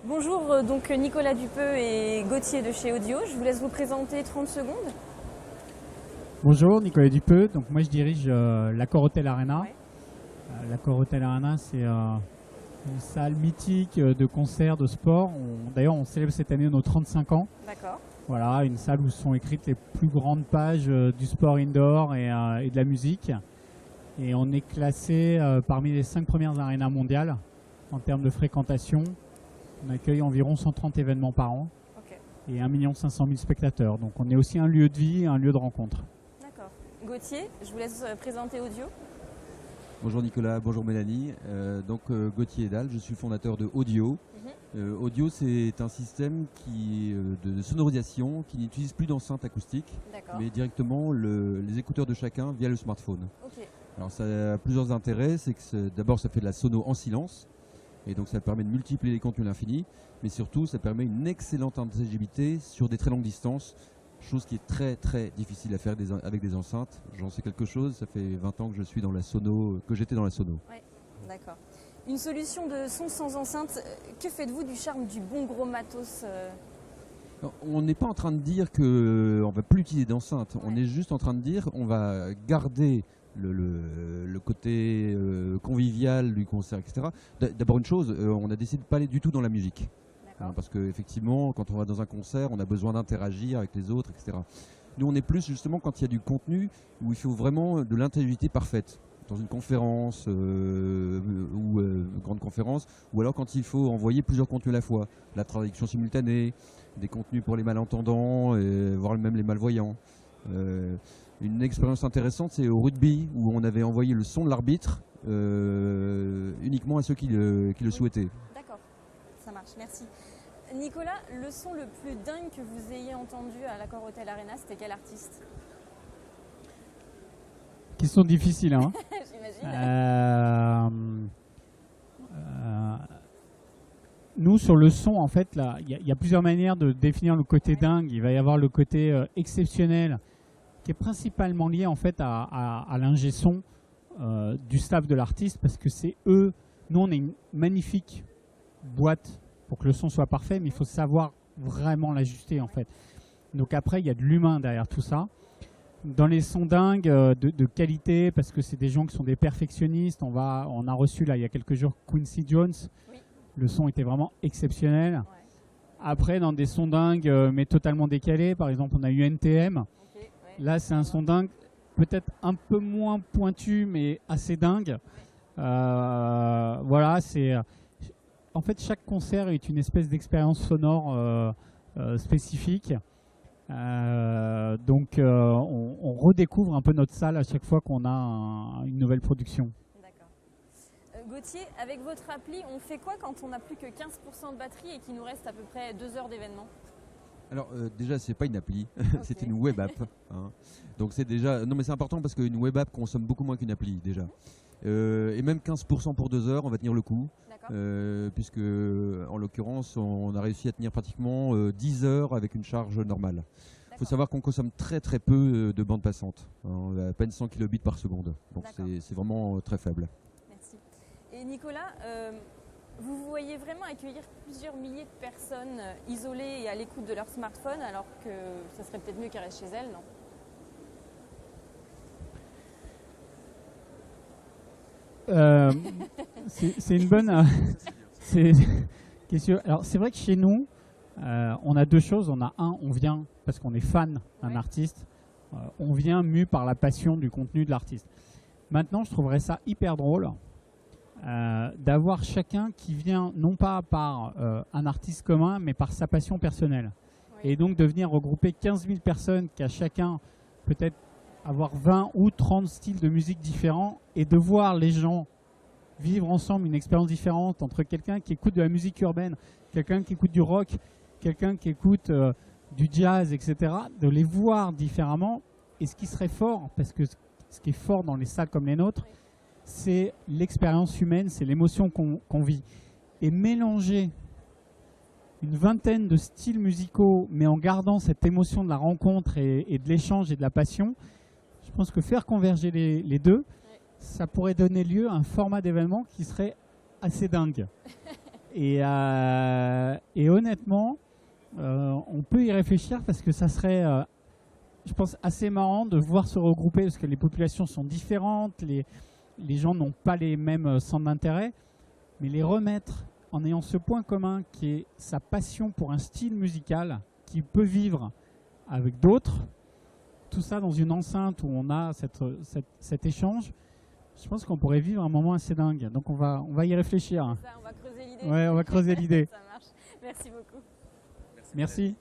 Bonjour, donc Nicolas Dupeux et Gauthier de chez Audio. Je vous laisse vous présenter 30 secondes. Bonjour, Nicolas Dupeux. Donc moi je dirige l'Accor Hotel Arena. Ouais. L'Accor Hotel Arena, c'est une salle mythique de concerts, de sport. D'ailleurs, on célèbre cette année nos 35 ans. D'accord. Voilà, une salle où sont écrites les plus grandes pages du sport indoor et de la musique. Et on est classé parmi les 5 premières arénas mondiales en termes de fréquentation. On accueille environ 130 événements par an Ok. et 1 500 000 spectateurs. Donc on est aussi un lieu de vie et un lieu de rencontre. D'accord. Gauthier, je vous laisse présenter Audio. Bonjour Nicolas, bonjour Mélanie. Gauthier Edal, je suis le fondateur de Audio. Audio, c'est un système de sonorisation qui n'utilise plus d'enceinte acoustique, D'accord. mais directement les écouteurs de chacun via le smartphone. Ok. Alors ça a plusieurs intérêts, c'est que d'abord ça fait de la sono en silence, et donc ça permet de multiplier les contenus à l'infini, mais surtout ça permet une excellente intelligibilité sur des très longues distances, chose qui est très très difficile à faire avec des enceintes. J'en sais quelque chose, ça fait 20 ans que je suis dans la sono, que j'étais dans la sono. Ouais. D'accord. Une solution de son sans enceinte. Que faites-vous du charme du bon gros matos Alors, on n'est pas en train de dire qu'on ne va plus utiliser d'enceinte, on Ouais. est juste en train de dire on va garder le côté convivial du concert, etc. D'abord une chose, on a décidé de ne pas aller du tout dans la musique. D'accord. Parce qu'effectivement, quand on va dans un concert, on a besoin d'interagir avec les autres, etc. Nous, on est plus justement quand il y a du contenu où il faut vraiment de l'intelligibilité parfaite. Dans une conférence ou une grande conférence, ou alors quand il faut envoyer plusieurs contenus à la fois. La traduction simultanée, des contenus pour les malentendants, voire même les malvoyants. Une expérience intéressante, c'est au rugby, où on avait envoyé le son de l'arbitre uniquement à ceux qui le souhaitaient. D'accord. Ça marche, merci. Nicolas, le son le plus dingue que vous ayez entendu à l'Accor Hotel Arena, c'était quel artiste? Question difficile, hein. J'imagine. Nous, sur le son, en fait, là, il y a plusieurs manières de définir le côté dingue. Il va y avoir le côté exceptionnel, qui est principalement lié en fait à l'ingé son du staff de l'artiste, parce que c'est eux. Nous, on est une magnifique boîte pour que le son soit parfait, mais il faut savoir vraiment l'ajuster en fait. Donc après, il y a de l'humain derrière tout ça. Dans les sons dingues de qualité, parce que c'est des gens qui sont des perfectionnistes. On a reçu là il y a quelques jours Quincy Jones. Oui. Le son était vraiment exceptionnel. Ouais. Après, dans des sons dingues mais totalement décalés, par exemple, on a eu NTM. Ok, ouais. Là, c'est un son dingue, peut-être un peu moins pointu, mais assez dingue. Voilà, c'est. En fait, chaque concert est une espèce d'expérience sonore spécifique. On redécouvre un peu notre salle à chaque fois qu'on a une nouvelle production. D'accord. Gauthier, avec votre appli, on fait quoi quand on n'a plus que 15% de batterie et qu'il nous reste à peu près 2 heures d'événement? Alors déjà, c'est pas une appli, c'est Ok. une web app. Hein. Donc c'est déjà, non mais c'est important parce qu'une web app consomme beaucoup moins qu'une appli déjà. Et même 15% pour 2 heures, on va tenir le coup, D'accord. puisque en l'occurrence, on a réussi à tenir pratiquement 10 heures avec une charge normale. Il faut D'accord. savoir qu'on consomme très très peu de bande passante, hein, à peine 100 kilobits par seconde. Donc D'accord. c'est vraiment très faible. Merci. Et Nicolas, vous vous voyez vraiment accueillir plusieurs milliers de personnes isolées et à l'écoute de leur smartphone, alors que ça serait peut-être mieux qu'elles restent chez elles, non? C'est une bonne question. Alors c'est vrai que chez nous, on a deux choses. On a on vient parce qu'on est fan d'un Ouais. artiste. On vient mu par la passion du contenu de l'artiste. Maintenant, je trouverais ça hyper drôle d'avoir chacun qui vient non pas par un artiste commun, mais par sa passion personnelle. Oui. Et donc de venir regrouper 15 000 personnes qui à chacun peut-être avoir 20 ou 30 styles de musique différents et de voir les gens vivre ensemble une expérience différente entre quelqu'un qui écoute de la musique urbaine, quelqu'un qui écoute du rock, quelqu'un qui écoute du jazz, etc. De les voir différemment. Et ce qui serait fort, parce que ce qui est fort dans les salles comme les nôtres, c'est l'expérience humaine, c'est l'émotion qu'on vit. Et mélanger une vingtaine de styles musicaux, mais en gardant cette émotion de la rencontre et de l'échange et de la passion, je pense que faire converger les deux, ça pourrait donner lieu à un format d'événement qui serait assez dingue. Et honnêtement, on peut y réfléchir parce que ça serait, je pense, assez marrant de voir se regrouper parce que les populations sont différentes, les gens n'ont pas les mêmes centres d'intérêt, mais les remettre en ayant ce point commun qui est sa passion pour un style musical qui peut vivre avec d'autres, tout ça dans une enceinte où on a cet échange, je pense qu'on pourrait vivre un moment assez dingue. Donc on va y réfléchir. Ça, on va creuser l'idée. Ouais, on va creuser l'idée. Ça marche. Merci beaucoup. Merci.